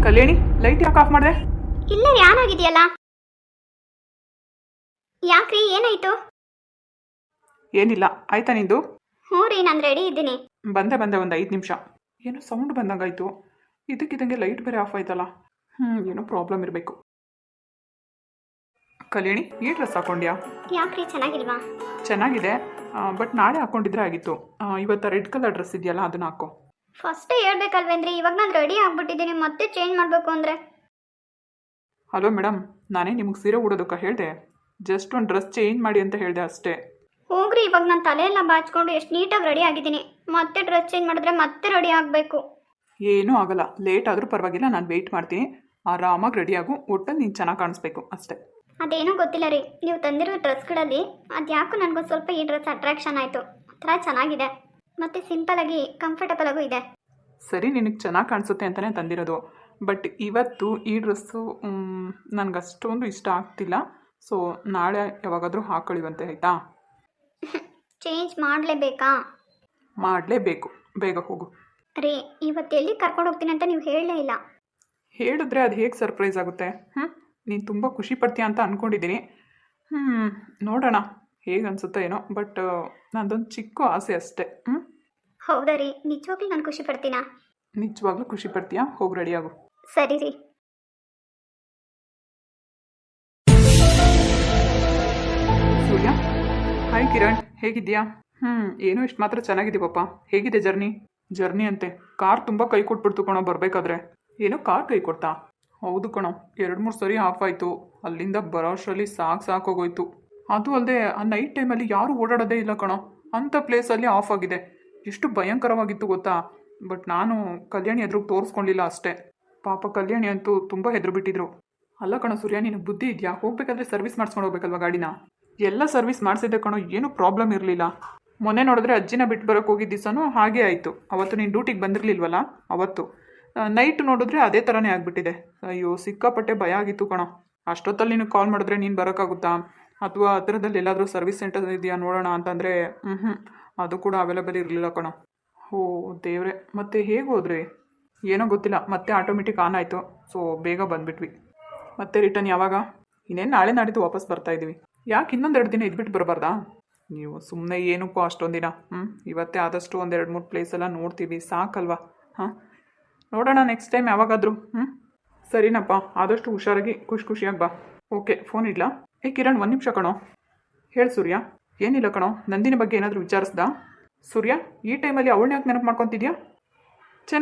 ಕಲ್ಯಾಣಿ, light ಯಾಕೆ of ಮಾಡಿದೆ? ಇಲ್ಲ ರೀ, ಆನ್ ಆಗಿದೆಯಲ್ಲ. ಯಾಕ್ರಿ, ಏನಾಯ್ತು? ಏನಿಲ್ಲ, ಆಯ್ತಾ ನಿಂದು? ಹ್ಞೂ ರೀ, ನಾನು ರೆಡಿ ಇದ್ದೀನಿ. ಬಂದೆ ಒಂದು 5 ನಿಮಿಷ. ಏನೋ ಸೌಂಡ್ ಬಂದಂಗಾಯ್ತು. ಇದಕ್ಕಿದ್ದಂಗೆ ಲೈಟ್ ಬೇರೆ ಆಫ್ ಆಯ್ತಲ್ಲ. ಏನೋ ಪ್ರಾಬ್ಲಮ್ ಇರಬೇಕು. ಕಲ್ಯಾಣಿ, ಈ ಡ್ರೆಸ್ ಹಾಕೊಂಡ್ಯಾ? ಯಾಕ್ರಿ, ಚೆನ್ನಾಗಿಲ್ವಾ? ಚೆನ್ನಾಗಿದೆ, ಬಟ್ ನಾಳೆ ಹಾಕೊಂಡಿದ್ರೆ ಆಗಿತ್ತು. ಇವತ್ತು ರೆಡ್ ಕಲರ್ ಡ್ರೆಸ್ ಇದೆಯಲ್ಲ, ಅದನ್ನ ಹಾಕೋ. ಫಸ್ಟೇ ಹೇಳ್ಬೇಕಲ್ವೇನ್ರಿ, ಇವಾಗ ನಾನು ರೆಡಿ ಆಗ್ಬಿಟ್ಟಿದ್ದೀನಿ, ಮತ್ತೆ ಚೇಂಜ್ ಮಾಡಬೇಕು ಅಂದರೆ. ಹಲೋ ಮೇಡಮ್, ನಾನೇ ನಿಮಗೆ ಸೀರೆ ಉಡೋದಕ್ಕೆ ಹೇಳಿದೆ. ಜಸ್ಟ್ ಒಂದು ಡ್ರೆಸ್ ಚೇಂಜ್ ಮಾಡಿ ಅಂತ ಹೇಳಿದೆ ಅಷ್ಟೇ. ಹೋಗ್ರಿ, ಇವಾಗ ನಾನು ತಲೆಯೆಲ್ಲ ಬಾಚ್ಕೊಂಡು ಎಷ್ಟು ನೀಟಾಗಿ ರೆಡಿ ಆಗಿದ್ದೀನಿ. ಮತ್ತೆ ಡ್ರೆಸ್ ಚೇಂಜ್ ಮಾಡಿದ್ರೆ ಮತ್ತೆ ರೆಡಿ ಆಗಬೇಕು. ಏನೂ ಆಗಲ್ಲ, ಲೇಟ್ ಆದರೂ ಪರವಾಗಿಲ್ಲ, ನಾನು ವೆಯ್ಟ್ ಮಾಡ್ತೀನಿ. ಆರಾಮಾಗಿ ರೆಡಿಯಾಗು, ಒಟ್ಟಲ್ಲಿ ನೀನು ಚೆನ್ನಾಗಿ ಕಾಣಿಸ್ಬೇಕು ಅಷ್ಟೇ. ಅದೇನೂ ಗೊತ್ತಿಲ್ಲ ರೀ, ನೀವು ತಂದಿರೋ ಡ್ರೆಸ್ಗಳಲ್ಲಿ ಅದು ಯಾಕೋ ನನಗೂ ಸ್ವಲ್ಪ ಈ ಡ್ರೆಸ್ ಅಟ್ರಾಕ್ಷನ್ ಆಯಿತು. ಒಂಥರ ಚೆನ್ನಾಗಿದೆ, ಮತ್ತು ಸಿಂಪಲಾಗಿ ಕಂಫರ್ಟಬಲ್ ಆಗೂ ಇದೆ. ಸರಿ, ನಿನಗೆ ಚೆನ್ನಾಗಿ ಕಾಣಿಸುತ್ತೆ ಅಂತಲೇ ತಂದಿರೋದು. ಬಟ್ ಇವತ್ತು ಈ ಡ್ರೆಸ್ಸು ನನಗೆ ಅಷ್ಟೊಂದು ಇಷ್ಟ ಆಗ್ತಿಲ್ಲ. ಸೊ ನಾಳೆ ಯಾವಾಗಾದರೂ ಹಾಕೊಳ್ಳಿವಂತೆ, ಆಯಿತಾ? ಚೇಂಜ್ ಮಾಡಲೇಬೇಕಾ? ಮಾಡಲೇಬೇಕು, ಬೇಗ ಹೋಗು. ರೀ, ಇವತ್ತು ಎಲ್ಲಿ ಕರ್ಕೊಂಡು ಹೋಗ್ತೀನಿ ಅಂತ ನೀವು ಹೇಳಲೇ ಇಲ್ಲ. ಹೇಳಿದ್ರೆ ಅದು ಹೇಗೆ ಸರ್ಪ್ರೈಸ್ ಆಗುತ್ತೆ? ನೀನು ತುಂಬ ಖುಷಿ ಪಡ್ತೀಯ ಅಂತ ಅಂದ್ಕೊಂಡಿದ್ದೀನಿ. ನೋಡೋಣ ಹೇಗೆ ಅನಿಸುತ್ತೋ ಏನೋ. ಬಟ್ ನಂದೊಂದು ಚಿಕ್ಕ ಆಸೆ ಅಷ್ಟೇ. ಹೌದಾ ರೀ, ನಿಜವಾಗ್ಲೂ ನಾನು ಖುಷಿ ಪಡ್ತೀನಾ? ನಿಜವಾಗ್ಲೂ ಖುಷಿ ಪಡ್ತೀಯಾ? ಹೋಗಿ ರೆಡಿಯಾಗು. ಸರಿ ರೀ. ಸೂರ್ಯ, ಹಾಯ್ ಕಿರಣ್, ಹೇಗಿದ್ದೀಯಾ? ಏನೋ ಇಷ್ಟು ಮಾತ್ರ ಚೆನ್ನಾಗಿದ್ದೀವಪ್ಪ. ಹೇಗಿದೆ ಜರ್ನಿ ಅಂತೆ? ಕಾರ್ ತುಂಬ ಕೈ ಕೊಟ್ಬಿಡ್ತು ಕಣೋ ಬರಬೇಕಾದ್ರೆ. ಏನೋ ಕಾರ್ ಕೈ ಕೊಡ್ತಾ? ಹೌದು ಕಣೋ, 2-3 ಸರಿ ಆಫ್ ಆಯಿತು. ಅಲ್ಲಿಂದ ಬರೋ ಅಷ್ಟರಲ್ಲಿ ಸಾಕೋಗೋಯ್ತು. ಅದು ಅಲ್ಲದೆ ಆ ನೈಟ್ ಟೈಮಲ್ಲಿ ಯಾರೂ ಓಡಾಡೋದೇ ಇಲ್ಲ ಕಣೋ, ಅಂಥ ಪ್ಲೇಸಲ್ಲಿ ಆಫ್ ಆಗಿದೆ. ಎಷ್ಟು ಭಯಂಕರವಾಗಿತ್ತು ಗೊತ್ತಾ? ಬಟ್ ನಾನು ಕಲ್ಯಾಣಿ ಎದುರು ತೋರಿಸ್ಕೊಂಡಿಲ್ಲ ಅಷ್ಟೇ. ಪಾಪ ಕಲ್ಯಾಣಿ ಅಂತೂ ತುಂಬ ಹೆದರು ಬಿಟ್ಟಿದ್ರು. ಅಲ್ಲ ಕಣೋ ಸೂರ್ಯ, ನಿನಗೆ ಬುದ್ಧಿ ಇದೆಯಾ? ಹೋಗ್ಬೇಕಾದ್ರೆ ಸರ್ವಿಸ್ ಮಾಡಿಸ್ಕೊಂಡು ಹೋಗ್ಬೇಕಲ್ವ ಗಾಡಿನ? ಎಲ್ಲ ಸರ್ವಿಸ್ ಮಾಡಿಸಿದ್ದೆ ಕಣೋ, ಏನೂ ಪ್ರಾಬ್ಲಮ್ ಇರಲಿಲ್ಲ. ಮೊನ್ನೆ ನೋಡಿದ್ರೆ ಅಜ್ಜಿನ ಬಿಟ್ಟು ಬರೋಕ್ಕೆ ಹೋಗಿದ್ದ ದಿವಸನೂ ಹಾಗೇ ಆಯಿತು. ಅವತ್ತು ನೀನು ಡ್ಯೂಟಿಗೆ ಬಂದಿರಲಿಲ್ವಲ್ಲ ಅವತ್ತು. ನೈಟ್ ನೋಡಿದ್ರೆ ಅದೇ ಥರನೇ ಆಗಿಬಿಟ್ಟಿದೆ. ಅಯ್ಯೋ, ಸಿಕ್ಕಾಪಟ್ಟೆ ಭಯ ಆಗಿತ್ತು ಕಣೋ. ಅಷ್ಟೊತ್ತಲ್ಲಿ ನೀನು ಕಾಲ್ ಮಾಡಿದ್ರೆ ನೀನು ಬರೋಕ್ಕಾಗುತ್ತಾ? ಅಥವಾ ಆ ಥರದಲ್ಲಿ ಎಲ್ಲಾದರೂ ಸರ್ವಿಸ್ ಸೆಂಟರ್ ಇದೆಯಾ ನೋಡೋಣ ಅಂತಂದರೆ ಅದು ಕೂಡ ಅವೈಲೇಬಲ್ ಇರಲಿಲ್ಲ ಕಣೋ. ಓ ದೇವ್ರೆ, ಮತ್ತೆ ಹೇಗೆ ಹೋದ್ರಿ? ಏನೋ ಗೊತ್ತಿಲ್ಲ, ಮತ್ತೆ ಆಟೋಮೆಟಿಕ್ ಆನ್ ಆಯಿತು. ಸೊ ಬೇಗ ಬಂದುಬಿಟ್ವಿ. ಮತ್ತೆ ರಿಟರ್ನ್ ಯಾವಾಗ? ಇನ್ನೇನು ನಾಳೆ ನಾಡಿದ್ದು ವಾಪಸ್ ಬರ್ತಾಯಿದ್ದೀವಿ. ಯಾಕೆ ಇನ್ನೊಂದೆರಡು ದಿನ ಇದ್ಬಿಟ್ಟು ಬರಬಾರ್ದಾ? ನೀವು ಸುಮ್ಮನೆ ಏನಕ್ಕೂ ಅಷ್ಟೊಂದು ದಿನ. ಇವತ್ತೇ ಆದಷ್ಟು 1-2-3 ಪ್ಲೇಸೆಲ್ಲ ನೋಡ್ತೀವಿ, ಸಾಕಲ್ವಾ? ನೋಡೋಣ ನೆಕ್ಸ್ಟ್ ಟೈಮ್ ಯಾವಾಗಾದರೂ. ಸರಿನಪ್ಪ, ಆದಷ್ಟು ಹುಷಾರಾಗಿ ಖುಷಿಯಾಗಿ ಬಾ. ಓಕೆ, ಫೋನ್ ಇಡ್ಲಾ? ಕಿರಣ್, 1 ನಿಮಿಷ ಕಣೋ. ಹೇಳು ಸೂರ್ಯ. ಏನಿಲ್ಲ ಕಣೋ, ನಂದಿನಿ ಬಗ್ಗೆ ಏನಾದರೂ ವಿಚಾರಿಸ್ದಾ? ಸೂರ್ಯ, ಈ ಟೈಮಲ್ಲಿ ಅವಳನ್ನ ಯಾಕೆ ನೆನಪು ಮಾಡ್ಕೊತಿದ್ಯಾ?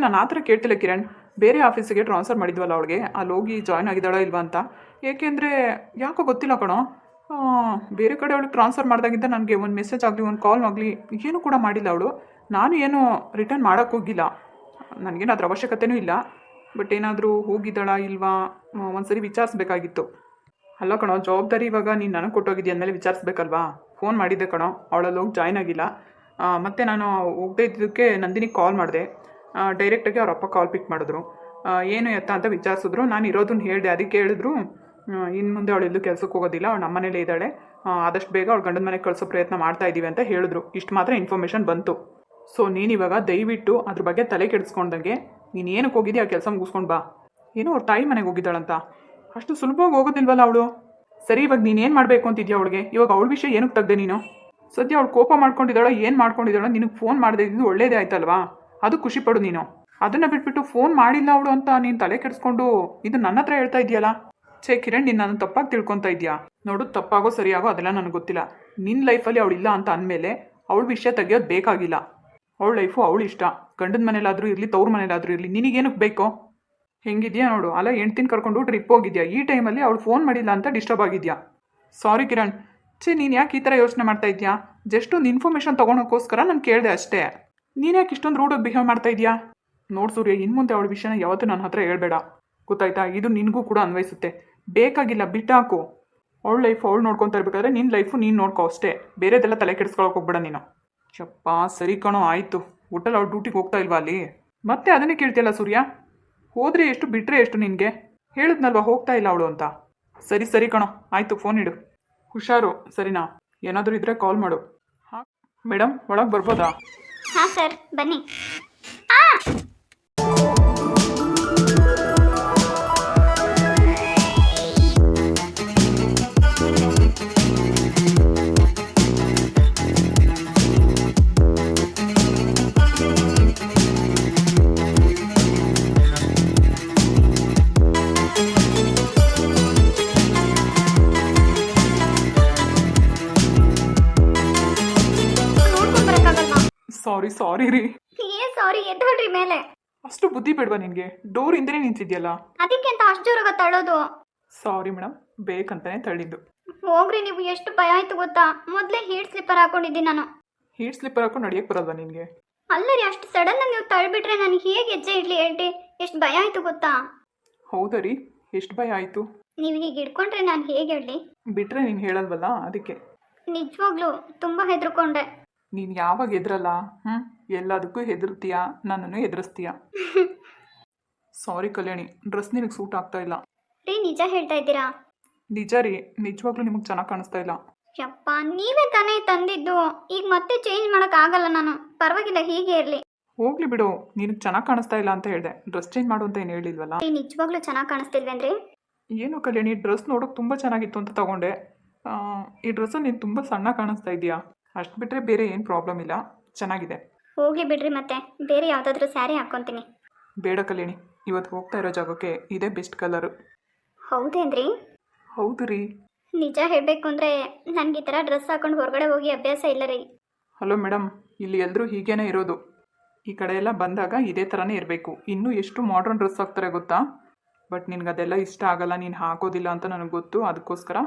ನಾನು ಆ ಥರ ಕೇಳ್ತಿಲ್ಲ ಕಿರಣ್. ಬೇರೆ ಆಫೀಸಿಗೆ ಟ್ರಾನ್ಸ್ಫರ್ ಮಾಡಿದ್ವಲ್ಲ ಅವಳಿಗೆ, ಅಲ್ಲಿ ಹೋಗಿ ಜಾಯ್ನ್ ಆಗಿದ್ದಾಳೋ ಇಲ್ವಾ ಅಂತ. ಏಕೆಂದರೆ ಯಾಕೋ ಗೊತ್ತಿಲ್ಲ ಕಣೋ, ಬೇರೆ ಕಡೆ ಅವಳಿಗೆ ಟ್ರಾನ್ಸ್ಫರ್ ಮಾಡಿದಾಗಿಂದ ನನಗೆ ಒಂದು ಮೆಸೇಜ್ ಆಗಲಿ ಒಂದು ಕಾಲ್ ಆಗಲಿ ಏನೂ ಕೂಡ ಮಾಡಿಲ್ಲ ಅವಳು. ನಾನು ಏನೂ ರಿಟರ್ನ್ ಮಾಡೋಕ್ಕೋಗಿಲ್ಲ, ನನಗೇನು ಅದ್ರ ಅವಶ್ಯಕತೆಯೂ ಇಲ್ಲ. ಬಟ್ ಏನಾದರೂ ಹೋಗಿದ್ದಾಳಾ ಇಲ್ವಾ ಒಂದ್ಸರಿ ವಿಚಾರಿಸ್ಬೇಕಾಗಿತ್ತು. ಅಲ್ಲ ಕಣೋ, ಜವಾಬ್ದಾರಿ ಇವಾಗ ನೀನು ನನಗೆ ಕೊಟ್ಟೋಗಿದ್ದೀಯ ಅಂದಮೇಲೆ ವಿಚಾರಿಸ್ಬೇಕಲ್ವಾ? ಫೋನ್ ಮಾಡಿದ್ದೆ ಕಣೋ, ಅವಳಲ್ಲಿ ಹೋಗಿ ಜಾಯ್ನ್ ಆಗಿಲ್ಲ. ಮತ್ತು ನಾನು ಹೋಗದೇ ಇದ್ದಕ್ಕೆ ನಂದಿನಿಗೆ ಕಾಲ್ ಮಾಡಿದೆ. ಡೈರೆಕ್ಟಾಗಿ ಅವ್ರ ಅಪ್ಪ ಕಾಲ್ ಪಿಕ್ ಮಾಡಿದ್ರು. ಏನು ಎತ್ತ ಅಂತ ವಿಚಾರಿಸಿದ್ರು. ನಾನು ಇರೋದನ್ನ ಹೇಳಿದೆ. ಅದಕ್ಕೆ ಹೇಳಿದ್ರು ಇನ್ನು ಮುಂದೆ ಅವಳೆಲ್ಲೂ ಕೆಲಸಕ್ಕೆ ಹೋಗೋದಿಲ್ಲ, ಅವಳು ನಮ್ಮ ಮನೇಲೇ ಇದ್ದಾಳೆ, ಆದಷ್ಟು ಬೇಗ ಅವಳು ಗಂಡನ ಮನೆಗೆ ಕಳಿಸೋ ಪ್ರಯತ್ನ ಮಾಡ್ತಾ ಇದ್ದೀವಿ ಅಂತ ಹೇಳಿದ್ರು. ಇಷ್ಟು ಮಾತ್ರ ಇನ್ಫಾರ್ಮೇಷನ್ ಬಂತು. ಸೊ ನೀನಿವಾಗ ದಯವಿಟ್ಟು ಅದ್ರ ಬಗ್ಗೆ ತಲೆ ಕೆಡಿಸ್ಕೊಂಡಂಗೆ ನೀನು ಏನಕ್ಕೆ ಹೋಗಿದ್ದೀಯ ಆ ಕೆಲಸ ಮುಗಿಸ್ಕೊಂಡು ಬಾ. ಏನೋ ಅವ್ರ ತಾಯಿ ಮನೆಗೆ ಹೋಗಿದ್ದಾಳಂತ, ಅಷ್ಟು ಸುಲಭವಾಗಿ ಹೋಗೋದಿಲ್ವಲ್ಲ ಅವಳು. ಸರಿ, ಇವಾಗ ನೀನೇನು ಮಾಡಬೇಕು ಅಂತಿದ್ಯಾ ಅವಳಿಗೆ? ಇವಾಗ ಅವಳ ವಿಷಯ ಏನಕ್ಕೆ ತೆಗ್ದೆ ನೀನು? ಸದ್ಯ ಅವಳು ಕೋಪ ಮಾಡ್ಕೊಂಡಿದ್ದಾಳೋ ಏನು ಮಾಡ್ಕೊಂಡಿದ್ದಾಳೋ, ನಿನಗೆ ಫೋನ್ ಮಾಡದೆ ಇದ್ದು ಒಳ್ಳೇದೇ ಆಯ್ತಲ್ವಾ? ಅದು ಖುಷಿ ಪಡು ನೀನು. ಅದನ್ನು ಬಿಟ್ಬಿಟ್ಟು ಫೋನ್ ಮಾಡಿಲ್ಲ ಅವಳು ಅಂತ ನೀನು ತಲೆ ಕೆಡಿಸ್ಕೊಂಡು ಇದು ನನ್ನ ಹತ್ರ ಹೇಳ್ತಾ ಇದೆಯಲ್ಲ. ಕಿರಣ್, ನೀನು ನಾನು ತಪ್ಪಾಗಿ ತಿಳ್ಕೊತಾ ಇದೆಯಾ? ನೋಡು, ತಪ್ಪಾಗೋ ಸರಿಯಾಗೋ ಅದೆಲ್ಲ ನನಗೆ ಗೊತ್ತಿಲ್ಲ. ನಿನ್ನ ಲೈಫಲ್ಲಿ ಅವಳಿಲ್ಲ ಅಂತ ಅಂದಮೇಲೆ ಅವಳ ವಿಷಯ ತೆಗಿಯೋದು ಬೇಕಾಗಿಲ್ಲ. ಅವಳ ಲೈಫು ಅವಳು ಇಷ್ಟ. ಗಂಡನ ಮನೇಲಾದರೂ ಇರಲಿ, ತವ್ರ ಮನೇಲಾದರೂ ಇರಲಿ, ನಿನಗೇನಕ್ಕೆ ಬೇಕೋ? ಹೆಂಗಿದ್ಯಾ ನೋಡು, ಅಲ್ಲ ಹೆಂಡ್ತಿನ ಕರ್ಕೊಂಡು ಟ್ರಿಪ್ ಹೋಗಿದ್ಯಾ, ಈ ಟೈಮಲ್ಲಿ ಅವಳು ಫೋನ್ ಮಾಡಿಲ್ಲ ಅಂತ ಡಿಸ್ಟರ್ಬ್ ಆಗಿದ್ಯಾ. ಸಾರಿ ಕಿರಣ್. ನೀನು ಯಾಕೆ ಈ ಥರ ಯೋಚನೆ ಮಾಡ್ತಾ ಇದೆಯಾ? ಜಸ್ಟ್ ಒಂದು ಇನ್ಫಾರ್ಮೇಷನ್ ತೊಗೊಳೋಕ್ಕೋಸ್ಕರ ನಾನು ಕೇಳಿದೆ ಅಷ್ಟೇ. ನೀನು ಯಾಕೆ ಇಷ್ಟೊಂದು ರೂಡಾಗಿ ಬಿಹೇವ್ ಮಾಡ್ತಾ ಇದೆಯಾ? ನೋಡು ಸೂರ್ಯ, ಇನ್ನು ಮುಂದೆ ಅವಳ ವಿಷಯನ ಯಾವತ್ತೂ ನನ್ನ ಹತ್ರ ಹೇಳ್ಬೇಡ, ಗೊತ್ತಾಯ್ತಾ? ಇದು ನಿನಗೂ ಕೂಡ ಅನ್ವಯಿಸುತ್ತೆ. ಬೇಕಾಗಿಲ್ಲ, ಬಿಟ್ಟಾಕು. ಅವಳ ಲೈಫ್ ಅವಳು ನೋಡ್ಕೊತಾ ಇರ್ಬೇಕಾದ್ರೆ ನಿನ್ನ ಲೈಫು ನೀನು ನೋಡ್ಕೋ ಅಷ್ಟೇ. ಬೇರೆದೆಲ್ಲ ತಲೆ ಕೆಡಿಸ್ಕೊಳಕ್ಕೆ ಹೋಗ್ಬೇಡ ನೀನು. ಚಪ್ಪ, ಸರಿ ಕಣೋ, ಆಯಿತು. ಒಟ್ಟಲ್ಲಿ ಅವಳು ಡ್ಯೂಟಿಗೆ ಹೋಗ್ತಾ ಇಲ್ವಾ ಅಲ್ಲಿ? ಮತ್ತೆ ಅದನ್ನೇ ಕೇಳ್ತಿಯಲ್ಲ ಸೂರ್ಯ? ಹೋದರೆ ಎಷ್ಟು, ಬಿಟ್ಟರೆ ಎಷ್ಟು? ನಿನಗೆ ಹೇಳಿದ್ನಲ್ವ ಹೋಗ್ತಾ ಇಲ್ಲ ಅವಳು ಅಂತ. ಸರಿ ಕಣೋ, ಆಯಿತು, ಫೋನ್ ಇಡು. ಹುಷಾರು, ಸರಿನಾ? ಏನಾದರೂ ಇದ್ದರೆ ಕಾಲ್ ಮಾಡು. ಹಾಂ ಮೇಡಮ್, ಒಳಗೆ ಬರ್ಬೋದಾ? ಹಾಂ ಸರ್, ಬನ್ನಿ. ಸಾರಿ ಸಾರಿ ರೀ. ಸಾರಿ ಎದ್ದೋಳ್ರಿ ಮೇಲೆ. ಅಷ್ಟು ಬುದ್ಧಿ ಬೇಡವಾ ನಿನಗೆ? ಡೋರ್ ಹಿಂದೆನೇ ನಿಂತಿದ್ಯಲ್ಲ. ಅದಕ್ಕೆ ಅಂತ ಅಷ್ಟು ಜೋರಾಗ ತಳ್ಳೋದು. Sorry madam, ಬೇಕಂತಾನೆ ತಳ್ಳಿದ್ದು. ಹೋಗ್ರಿ, ನೀವು ಎಷ್ಟು ಭಯ ಆಯ್ತು ಗೊತ್ತಾ? ಮೊದಲೇ ಹೀಟ್ ಸ್ಲಿಪ್ಪರ್ ಹಾಕೊಂಡಿದ್ದೀನಿ ನಾನು. ಹೀಟ್ ಸ್ಲಿಪ್ಪರ್ ಹಾಕೊಂಡು ನಡೆಯಕ್ಕೆ ಬರಲ್ವಾ ನಿನಗೆ? ಅಲ್ಲ ರೀ, ಅಷ್ಟು ಸಡನ್ ಆಗಿ ನೀವು ತಳ್ಬಿಟ್ರೆ ನನಗೆ ಹೇಗೆ ಹೆಜ್ಜೆ ಇಡ್ಲಿ ಹೇಳ್ರಿ? ಎಷ್ಟು ಭಯ ಆಯ್ತು ಗೊತ್ತಾ? ಹೌದಾ ರೀ? ಎಷ್ಟು ಭಯ ಆಯಿತು? ನೀವು ಹೀಗೆ ಹಿಡ್ಕೊಂಡ್ರೆ ನಾನು ಹೇಗೆ ಹೇಳಲಿ? ಬಿಟ್ರೆ ನೀನು ಹೇಳಲ್ವಲ್ಲ ಅದಕ್ಕೆ. ನಿಜವಾಗ್ಲೂ ತುಂಬ ಹೆದರ್ಕೊಂಡೆ. ನೀನು ಯಾವಾಗ ಹೆದ್ರಲ್ಲ, ಎಲ್ಲದಕ್ಕೂ ಹೆದರ್ತೀಯಾ, ನನ್ನನ್ನು ಹೆದರಿಸ್ತೀಯಾ. ಸಾರಿ ಕಲ್ಯಾಣಿ, ಡ್ರೆಸ್ ನಿನಗೆ ಸೂಟ್ ಆಗ್ತಾ ಇಲ್ಲ. ರೀ, ನಿಜ ಹೇಳ್ತಾ ಇದ್ದೀರಾ? ನಿಜ ರೀ, ನಿಜವಾಗ್ಲೂ ನಿಮಗೆ ಚೆನ್ನಾಗಿ ಕಾಣಿಸ್ತಾ ಇಲ್ಲ. ಯಪ್ಪ, ನೀವೇ ತಾನೇ ತಂದಿದ್ದು. ಈಗ ಮತ್ತೆ ಚೇಂಜ್ ಮಾಡೋಕ್ಕಾಗಲ್ಲ ನಾನು. ಪರವಾಗಿಲ್ಲ, ಹೀಗೆ ಇರಲಿ. ಹೋಗ್ಲಿ ಬಿಡು, ನಿನಗೆ ಚೆನ್ನಾಗಿ ಕಾಣಿಸ್ತಾ ಇಲ್ಲ ಅಂತ ಹೇಳಿದೆ, ಡ್ರೆಸ್ ಚೇಂಜ್ ಮಾಡು ಅಂತ ಏನು ಹೇಳಿಲ್ವಲ್ಲ. ರೀ, ನಿಜವಾಗ್ಲೂ ಚೆನ್ನಾಗಿ ಕಾಣಿಸ್ತಿಲ್ವೇನ್ರಿ? ಏನು ಕಲ್ಯಾಣಿ, ಡ್ರೆಸ್ ನೋಡೋಕೆ ತುಂಬ ಚೆನ್ನಾಗಿತ್ತು ಅಂತ ತಗೊಂಡೆ. ಈ ಡ್ರೆಸ್ಸು ನೀನು ತುಂಬ ಸಣ್ಣ ಕಾಣಿಸ್ತಾ ಇದೆಯಾ. ಅಷ್ಟು ಬಿಟ್ಟರೆ ಬೇರೆ ಏನು ಪ್ರಾಬ್ಲಮ್ ಇಲ್ಲ, ಚೆನ್ನಾಗಿದೆ. ಹೋಗ್ಲಿ ಬಿಡ್ರಿ, ಮತ್ತೆ ಬೇರೆ ಯಾವುದಾದ್ರೂ ಸ್ಯಾರಿ ಹಾಕ್ಕೊತೀನಿ. ಬೇಡ ಕಲ್ಯಾಣಿ, ಇವತ್ತು ಹೋಗ್ತಾ ಇರೋ ಜಾಗಕ್ಕೆ ಇದೇ ಬೆಸ್ಟ್ ಕಲರು. ಹೌದೇನ್ರಿ? ಹೌದು ರೀ. ನಿಜ ಹೇಳಬೇಕು ಅಂದರೆ ನನಗೆ ಈ ಥರ ಡ್ರೆಸ್ ಹಾಕೊಂಡು ಹೊರಗಡೆ ಹೋಗಿ ಅಭ್ಯಾಸ ಇಲ್ಲ ರೀ. ಹಲೋ ಮೇಡಮ್, ಇಲ್ಲಿ ಎಲ್ಲರೂ ಹೀಗೇನೇ ಇರೋದು. ಈ ಕಡೆ ಎಲ್ಲ ಬಂದಾಗ ಇದೇ ಥರನೇ ಇರಬೇಕು. ಇನ್ನೂ ಎಷ್ಟು ಮಾಡ್ರನ್ ಡ್ರೆಸ್ ಹಾಕ್ತಾರೆ ಗೊತ್ತಾ? ಬಟ್ ನಿನ್ಗೆ ಅದೆಲ್ಲ ಇಷ್ಟ ಆಗಲ್ಲ, ನೀನು ಹಾಕೋದಿಲ್ಲ ಅಂತ ನನಗೆ ಗೊತ್ತು. ಅದಕ್ಕೋಸ್ಕರ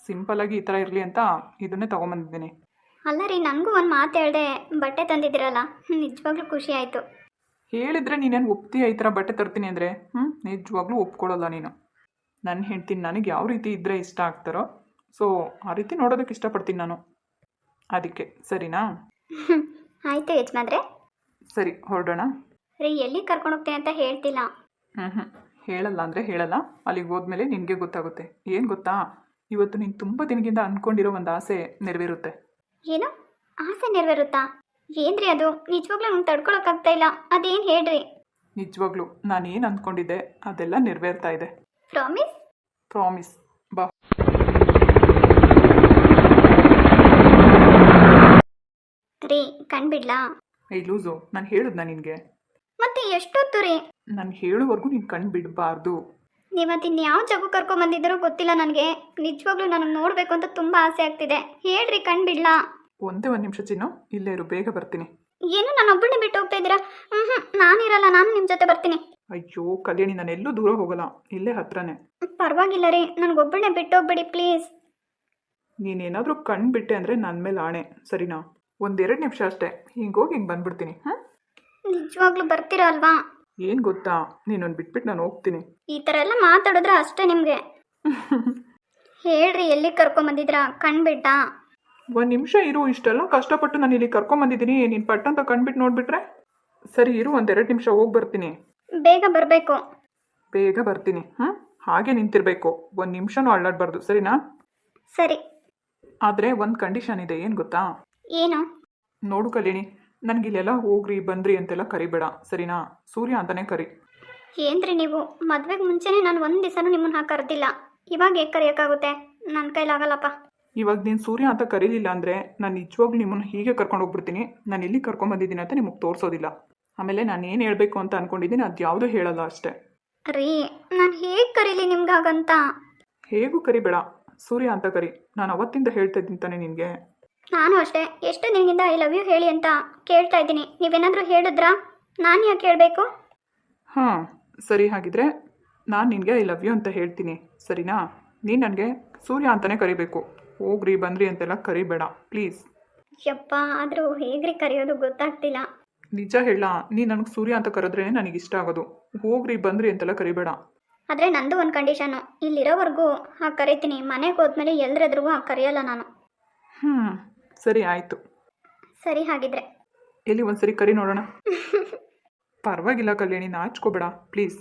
ಸಿಂಪಲ್ಲಾಗಿ ಈ ಥರ ಇರಲಿ ಅಂತ ಇದನ್ನೇ ತೊಗೊಂಬಂದಿದ್ದೀನಿ. ಅಲ್ಲ ರೀ, ನನಗೂ ಒಂದು ಮಾತು ಹೇಳಿದೆ, ಬಟ್ಟೆ ತಂದಿದ್ದೀರಲ್ಲ, ನಿಜವಾಗ್ಲೂ ಖುಷಿ ಆಯಿತು. ಹೇಳಿದರೆ ನೀನೇನು ಒಪ್ತೀಯ ಈ ಥರ ಬಟ್ಟೆ ತರ್ತೀನಿ ಅಂದರೆ? ನಿಜವಾಗ್ಲೂ ಒಪ್ಕೊಳ್ಳಲ್ಲ ನೀನು. ನನ್ನ ಹೆಂಡ್ತಿ ನನಗೆ ಯಾವ ರೀತಿ ಇದ್ದರೆ ಇಷ್ಟ ಆಗ್ತಾರೋ, ಸೊ ಆ ರೀತಿ ನೋಡೋದಕ್ಕೆ ಇಷ್ಟಪಡ್ತೀನಿ ನಾನು. ಅದಕ್ಕೆ ಸರಿನಾ? ಆಯಿತು ಯಜಮಾನ್ರೆ. ಸರಿ, ಹೊರಡೋಣ. ರೀ, ಎಲ್ಲಿ ಕರ್ಕೊಂಡು ಹೋಗ್ತೀನಿ ಅಂತ ಹೇಳ್ತಿಲ್ಲ. ಹೇಳಲ್ಲ ಅಂದರೆ ಹೇಳಲ್ಲ, ಅಲ್ಲಿಗೆ ಹೋದ್ಮೇಲೆ ನಿನಗೆ ಗೊತ್ತಾಗುತ್ತೆ. ಏನು ಗೊತ್ತಾ, ಇವತ್ತು ನೀನು ತುಂಬ ದಿನದಿಂದ ಅಂದ್ಕೊಂಡಿರೋ ಒಂದು ಆಸೆ ನೆರವೇರುತ್ತೆ. ಏನು ಆಸೆ ನೆರವೇರುತ್ತಾ? ಏನ್ರಿ ಅದು? ನಿಜವಾಗ್ಲೂ ನಂಗೆ ತಡ್ಕೊಳಕ್ಕಾಗ್ತಾ ಇಲ್ಲ. ಅದೇನು ಹೇಳ್ರಿ. ನಿಜವಾಗ್ಲೂ ನಾನು ಏನು ಅಂದ್ಕೊಂಡಿದ್ದೆ ಅದೆಲ್ಲ ನೆರವೇರ್ತಾ ಇದೆ. ಪ್ರಾಮಿಸ್? ಪ್ರಾಮಿಸ್. ಬಾ. ರೀ, ಕಣ್ಬಿಡ್ಲಾ? ಏಯ್ ಲೂಸು, ನಾನು ಹೇಳಿದ್ನ ನಿನಗೆ? ಮತ್ತೆ ಎಷ್ಟೊತ್ತು ರೀ? ನಾನು ಹೇಳೋವರೆಗೂ ನೀನು ಕಣ್ಣು ಬಿಡಬಾರ್ದು. ನೀವತ್ತಿನ್ನು ಯಾವ ಜಾಗ ಕರ್ಕೊಂಬಂದಿದ್ದಾರೋ ಗೊತ್ತಿಲ್ಲ ನನಗೆ. ನಿಜವಾಗ್ಲೂ ನನಗೆ ನೋಡಬೇಕು ಅಂತ ತುಂಬ ಆಸೆ ಆಗ್ತಿದೆ. ಹೇಳ್ರಿ, ಕಣ್ಬಿಡ್ಲಾ? ಒಂದೇ ಒಂದು ನಿಮಿಷ ಚಿನ್ನು, ಇಲ್ಲೇ ಇರು, ಬೇಗ ಬರ್ತೀನಿ. ಏನು ನಾನು ಒಬ್ಬಳನ್ನೇ ಬಿಟ್ಟು ಹೋಗ್ತಾ ಇದ್ದೀರಾ? ನಾನಿರಲ್ಲ, ನಾನು ನಿಮ್ಮ ಜೊತೆ ಬರ್ತೀನಿ. ಅಯ್ಯೋ ಕಲ್ಯಾಣಿ, ನಾನು ಎಲ್ಲೂ ದೂರ ಹೋಗಲ್ಲ, ಇಲ್ಲೇ ಹತ್ರನೇ. ಪರವಾಗಿಲ್ಲ ರೀ, ನನಗೊಬ್ಬಳನ್ನೇ ಬಿಟ್ಟು ಹೋಗ್ಬೇಡಿ ಪ್ಲೀಸ್. ನೀನೇನಾದರೂ ಕಣ್ಣು ಬಿಟ್ಟೆ ಅಂದರೆ ನನ್ನ ಮೇಲೆ ಆಣೆ, ಸರಿನಾ? 1-2 ನಿಮಿಷ ಅಷ್ಟೇ, ಹಿಂಗೋಗಿ ಹಿಂಗೆ ಬಂದ್ಬಿಡ್ತೀನಿ. ನಿಜವಾಗ್ಲೂ ಬರ್ತೀರಾ ಅಲ್ವಾ? ಏನು ಗೊತ್ತಾ, ನೀನೊಂದು ಬಿಟ್ಬಿಟ್ಟು ನಾನು ಹೋಗ್ತೀನಿ. ಈ ಥರ ಎಲ್ಲ ಮಾತಾಡಿದ್ರೆ ಅಷ್ಟೇ ನಿಮಗೆ. ಹೇಳ್ರಿ, ಎಲ್ಲಿ ಕರ್ಕೊಂಬಂದಿದ್ರಾ? ಕಣ್ಬಿಟ್ಟಾ? 1 ನಿಮಿಷ ಇರು, ಇಷ್ಟೆಲ್ಲ ಕಷ್ಟಪಟ್ಟು ನಾನು ಇಲ್ಲಿ ಕರ್ಕೊಂಬಂದಿದ್ದೀನಿ, ನೀನು ಪಟ್ಟಂತ ಕಣ್ಬಿಟ್ಟು ನೋಡಿಬಿಟ್ರೆ? ಸರಿ ಇರು, 1-2 ನಿಮಿಷ ಹೋಗಿ ಬರ್ತೀನಿ. ಬೇಗ ಬರಬೇಕು. ಬೇಗ ಬರ್ತೀನಿ. ಹಾಗೆ ನಿಂತಿರಬೇಕು, 1 ನಿಮಿಷನೂ ಅಳ್ಳಾಡಬಾರ್ದು, ಸರಿನಾ? ಸರಿ. ಆದರೆ ಒಂದು ಕಂಡೀಷನ್ ಇದೆ, ಏನು ಗೊತ್ತಾ? ಏನು? ನೋಡು ಕಲ್ಯಾಣಿ, ನನಗಿಲ್ಲೆಲ್ಲ ಹೋಗ್ರಿ ಬಂದ್ರಿ ಅಂತೆಲ್ಲ ಕರಿಬೇಡ, ಸರಿನಾ? ಸೂರ್ಯ ಅಂತಾನೆ ಕರಿ. ಏನ್ರಿ ನೀವು? ಮದುವೆಗೆ ಮುಂಚೆನೇ ನಾನು ಒಂದು ದಿವಸನೂ ನಿಮ್ಮನ್ನ ಕರೆದಿಲ್ಲ. ಇವಾಗ ಹೇಗೆ ಕರೆಯೋಕ್ಕಾಗುತ್ತೆ? ನನ್ನ ಕೈಲಾಗಲ್ಲಪ್ಪ. ಇವಾಗ ನೀನು ಸೂರ್ಯ ಅಂತ ಕರೀಲಿಲ್ಲ ಅಂದರೆ ನಾನು ನಿಜವಾಗ್ಲೂ ನಿಮ್ಮನ್ನು ಹೀಗೆ ಕರ್ಕೊಂಡು ಹೋಗ್ಬಿಡ್ತೀನಿ. ನಾನು ಎಲ್ಲಿ ಕರ್ಕೊಂಬಂದಿದ್ದೀನಿ ಅಂತ ನಿಮಗೆ ತೋರಿಸೋದಿಲ್ಲ. ಆಮೇಲೆ ನಾನು ಏನು ಹೇಳಬೇಕು ಅಂತ ಅಂದ್ಕೊಂಡಿದ್ದೀನಿ ಅದು ಯಾವುದೂ ಹೇಳಲ್ಲ ಅಷ್ಟೇ. ರೀ, ನಾನು ಹೇಗೆ ಕರೀಲಿ ನಿಮ್ಗಾಗಂತ? ಹೇಗೂ ಕರಿಬೇಡ, ಸೂರ್ಯ ಅಂತ ಕರಿ. ನಾನು ಅವತ್ತಿಂದ ಹೇಳ್ತಾ ಇದ್ದೀನಿ ತಾನೆ ನಿನಗೆ. ನಾನು ಅಷ್ಟೇ, ಎಷ್ಟು ದಿನದಿಂದ ಐ ಲವ್ ಯು ಹೇಳಿ ಅಂತ ಕೇಳ್ತಾ ಇದ್ದೀನಿ. ನೀವೇನಾದರೂ ಹೇಳಿದ್ರಾ? ನಾನು ಯಾಕೆ ಹೇಳಬೇಕು? ಹಾಂ ಸರಿ, ಹಾಗಿದ್ರೆ ನಾನು ನಿನಗೆ ಐ ಲವ್ ಯು ಅಂತ ಹೇಳ್ತೀನಿ, ಸರಿನಾ? ನೀನು ನನಗೆ ಸೂರ್ಯ ಅಂತಲೇ ಕರಿಬೇಕು. ಹೋಗ್ರಿ ಬಂದ್ರಿ ಅಂತೆಲ್ಲ ಕರಿಬೇಡ ಪ್ಲೀಸ್. ಯಪ್ಪ, ಆದರೂ ಹೇಗ್ರಿ ಕರೆಯೋದು ಗೊತ್ತಾಗ್ತಿಲ್ಲ. ನಿಜ ಹೇಳ, ನೀನು ನನಗೆ ಸೂರ್ಯ ಅಂತ ಕರೆದ್ರೇ ನನಗೆ ಇಷ್ಟ ಆಗೋದು. ಹೋಗ್ರಿ ಬಂದ್ರಿ ಅಂತೆಲ್ಲ ಕರಿಬೇಡ. ಆದರೆ ನಂದು ಒಂದು ಕಂಡೀಷನು, ಇಲ್ಲಿರೋವರೆಗೂ ಹಾಗೆ ಕರಿತೀನಿ. ಮನೆಗೆ ಹೋದ್ಮೇಲೆ ಎಲ್ಲರೆದ್ರಿಗೂ ಹಾಗೆ ಕರೆಯಲ್ಲ ನಾನು. ಸರಿ ಆಯಿತು. ಸರಿ, ಹಾಗಿದ್ರೆ ಎಲ್ಲಿ ಒಂದ್ಸರಿ ಕರಿ ನೋಡೋಣ. ಪರವಾಗಿಲ್ಲ ಕಲ್ಯಾಣಿ, ನಾಚ್ಕೋಬೇಡ ಪ್ಲೀಸ್.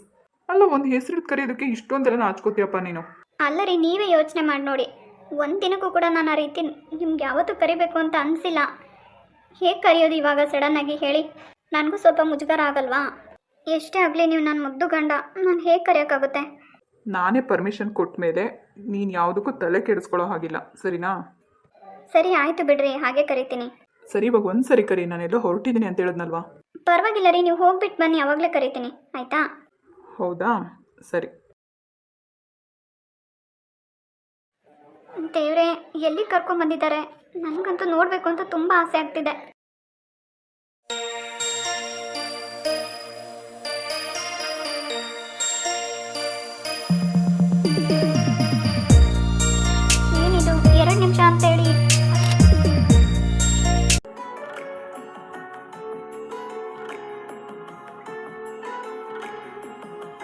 ಅಲ್ಲ, ಒಂದು ಹೆಸರಿಟ್ಟು ಕರೆಯೋದಕ್ಕೆ ಇಷ್ಟೊಂದೆಲ್ಲ ನಾಚ್ಕೋತೀಯಪ್ಪ ನೀನು. ಅಲ್ಲ ರೀ, ನೀವೇ ಯೋಚನೆ ಮಾಡಿ ನೋಡಿ. ಒಂದು ದಿನಕ್ಕೂ ಕೂಡ ನಾನು ಆ ರೀತಿ ನಿಮ್ಗೆ ಯಾವತ್ತೂ ಕರಿಬೇಕು ಅಂತ ಅನಿಸಿಲ್ಲ. ಹೇಗೆ ಕರೆಯೋದು ಇವಾಗ ಸಡನ್ನಾಗಿ ಹೇಳಿ? ನನಗೂ ಸ್ವಲ್ಪ ಮುಜುಗರ ಆಗಲ್ವಾ? ಎಷ್ಟೇ ಆಗಲಿ, ನೀವು ನನ್ನ ಮುದ್ದು ಗಂಡ, ನಾನು ಹೇಗೆ ಕರೆಯೋಕ್ಕಾಗುತ್ತೆ? ನಾನೇ ಪರ್ಮಿಷನ್ ಕೊಟ್ಟ ಮೇಲೆ ನೀನು ಯಾವುದಕ್ಕೂ ತಲೆ ಕೆಡಿಸ್ಕೊಳ್ಳೋ ಹಾಗಿಲ್ಲ, ಸರಿನಾ? ಸರಿ ಆಯಿತು ಬಿಡ್ರಿ, ಹಾಗೆ ಕರಿತೀನಿ. ಸರಿ, ಇವಾಗ ಒಂದ್ಸರಿ ಕರಿ. ನಾನೆಲ್ಲೋ ಹೊರಟಿದ್ದೀನಿ ಅಂತ ಹೇಳಿದ್ನಲ್ವಾ? ಪರವಾಗಿಲ್ಲ ರೀ, ನೀವು ಹೋಗ್ಬಿಟ್ಟು ಬನ್ನಿ, ಅವಾಗಲೇ ಕರಿತೀನಿ, ಆಯಿತಾ? ಹೌದಾ, ಸರಿ. ದೇವ್ರೆ, ಎಲ್ಲಿ ಕರ್ಕೊಂಡ್ಬಂದಿದ್ದಾರೆ? ನನಗಂತೂ ನೋಡಬೇಕು ಅಂತ ತುಂಬ ಆಸೆ ಆಗ್ತಿದೆ.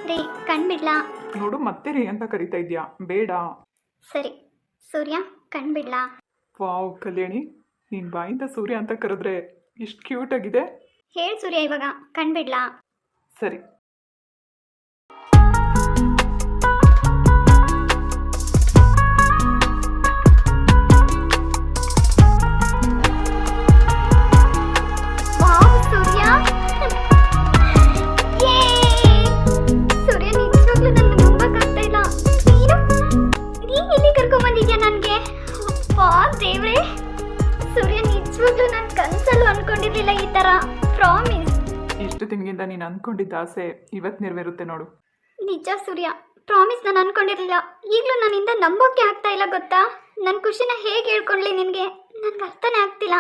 ರೀ ಕಣ್ಬಿಡ್ಲಾ? ನೋಡು ಮತ್ತೆ ರೀ ಅಂತ ಕರಿತಾ ಇದೆಯಾ, ಬೇಡ. ಸರಿ ಸೂರ್ಯ ಕಣ್ಬಿಡ್ಲಾ? ವಾವ್ ಕಲ್ಯಾಣಿ, ನಿನ್ನ ಬಾಯಿಂದ ಸೂರ್ಯ ಅಂತ ಕರೆದ್ರೆ ಎಷ್ಟು ಕ್ಯೂಟ್ ಆಗಿದೆ. ಹೇಳಿ ಸೂರ್ಯ ಇವಾಗ ಕಣ್ಬಿಡ್ಲಾ? ಸರಿ. ವಾವ್ ಸೂರ್ಯ! ಯೇ! ಸೂರ್ಯ ನಿಜವಾಗ್ಲೂ ನನಗೆ ನಂಬಕ್ಕಾಗ್ತಾ ಇಲ್ಲ. ನೀನು ಇಲ್ಲಿ ಕರ್ಕೊಂಬಂದಿದ್ಯಾ ನನಗೆ? ಅಪ್ಪಾ ದೇವ್ರೇ! ಸೂರ್ಯ ನಿಜವಾಗ್ಲೂ ನಾನು ಕನಸಲ್ಲೂ ಅನ್ಕೊಂಡಿರ್ಲಿಲ್ಲ ಈ ಥರ. ಪ್ರಾಮಿಸ್. ಇಷ್ಟು ದಿನದಿಂದ ನೀನು ಅಂದ್ಕೊಂಡಿದ್ದ ಆಸೆ ಇವತ್ತು ನೆರವೇರುತ್ತೆ ನೋಡು. ನಿಜ ಸೂರ್ಯ, ಪ್ರಾಮಿಸ್ ನಾನು ಅನ್ಕೊಂಡಿರ್ಲಿಲ್ಲ. ಈಗಲೂ ನನ್ನಿಂದ ನಂಬೋಕೆ ಆಗ್ತಾ ಇಲ್ಲ ಗೊತ್ತಾ? ನನ್ನ ಖುಷಿನ ಹೇಗೆ ಹೇಳ್ಕೊಳ್ಳಿ ನಿನಗೆ ನನಗೆ ಅರ್ಥನೇ ಆಗ್ತಿಲ್ಲ.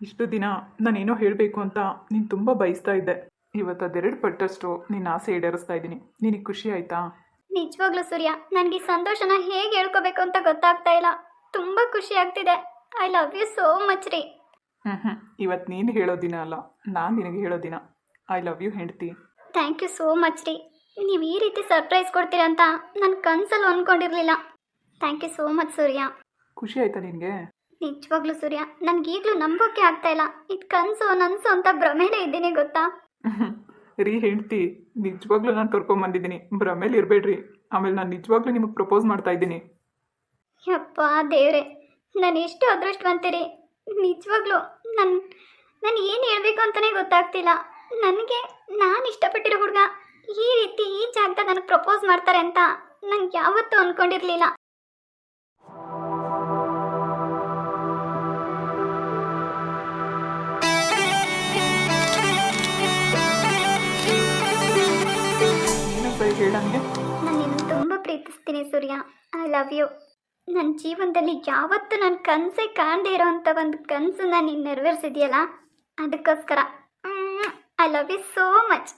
ಇಷ್ಟು ದಿನ ನಾನೇನೋ ಹೇಳಬೇಕು ಅಂತ ನೀನು ತುಂಬ ಬಯಸ್ತಾ ಇದ್ದೆ. ಇವತ್ತು ಅದೆರಡು ಪಟ್ಟಷ್ಟು ನಿನ್ನ ಆಸೆ ಈಡೇರಿಸ್ತಾ ಇದ್ದೀನಿ. ನಿನಗೆ ಖುಷಿ ಆಯ್ತಾ? ನಿಜವಾಗ್ಲೂ ಸೂರ್ಯ, ನನಗೆ ಈ ಸಂತೋಷನ ಹೇಗೆ ಹೇಳ್ಕೋಬೇಕು ಅಂತ ಗೊತ್ತಾಗ್ತಾ ಇಲ್ಲ. ತುಂಬ ಖುಷಿ ಆಗ್ತಿದೆ. I love you so much ರೀ. ಇವತ್ತು ನೀನು ಹೇಳೋ ದಿನ ಅಲ್ಲ, ನಾನು ನಿನಗೆ ಹೇಳೋ ದಿನ. ಐ ಲವ್ ಯು ಹೆಂಡ್ತಿ. ಥ್ಯಾಂಕ್ ಯು ಸೋ ಮಚ್ ರೀ. ನೀವು ಈ ರೀತಿ ಸರ್ಪ್ರೈಸ್ ಕೊಡ್ತೀರಾ ಅಂತ ನಾನು ಕನಸಲ್ಲೂ ಅಂದ್ಕೊಂಡಿರಲಿಲ್ಲ. ಥ್ಯಾಂಕ್ ಯು ಸೋ ಮಚ್ ಸೂರ್ಯ. ಖುಷಿ ಆಯ್ತಾ ನಿನಗೆ? ನಿಜವಾಗ್ಲೂ ಸೂರ್ಯ, ನನಗೀಗಲೂ ನಂಬೋಕೆ ಆಗ್ತಾ ಇಲ್ಲ. ಇದು ಕನಸು ನನಸು ಅಂತ ಭ್ರಮೆಲೇ ಇದ್ದೀನಿ ಗೊತ್ತಾ? ರೀ ಹೆಂಡ್ತಿ, ನಿಜವಾಗ್ಲೂ ನಾನು ಕರ್ಕೊಂಬಂದಿದ್ದೀನಿ, ಭ್ರಮೇಲಿ ಇರಬೇಡ್ರಿ. ಆಮೇಲೆ ನಾನು ನಿಜವಾಗ್ಲೂ ನಿಮಗೆ ಪ್ರಪೋಸ್ ಮಾಡ್ತಾ ಇದ್ದೀನಿ. ಯಪ್ಪ ದೇವ್ರೆ, ನಾನು ಎಷ್ಟು ಅದೃಷ್ಟವಂತೀರಿ. ನಿಜವಾಗ್ಲೂ ನಾನು ಏನು ಹೇಳಬೇಕು ಅಂತಲೇ ಗೊತ್ತಾಗ್ತಿಲ್ಲ. ನನಗೆ ನಾನು ಇಷ್ಟಪಟ್ಟಿರೋ ಹುಡುಗ ಈ ರೀತಿ ಈ ಜಾಗದಾಗ ನನಗೆ ಪ್ರಪೋಸ್ ಮಾಡ್ತಾರೆ ಅಂತ ನಂಗೆ ಯಾವತ್ತೂ ಅಂದ್ಕೊಂಡಿರಲಿಲ್ಲ. ಏನಂತ ಹೇಳಂಗೆ? ನಾನು ನಿನ್ನ ತುಂಬ ಪ್ರೀತಿಸ್ತೀನಿ ಸೂರ್ಯ. I love you. ನನ್ನ ಜೀವನದಲ್ಲಿ ಯಾವತ್ತೂ ನನ್ನ ಕನಸೇ ಕಾಣದೇ ಇರೋವಂಥ ಒಂದು ಕನಸನ್ನ ನೀನು ನೆರವೇರಿಸಿದೆಯಲ್ಲ, ಅದಕ್ಕೋಸ್ಕರ I love you so much.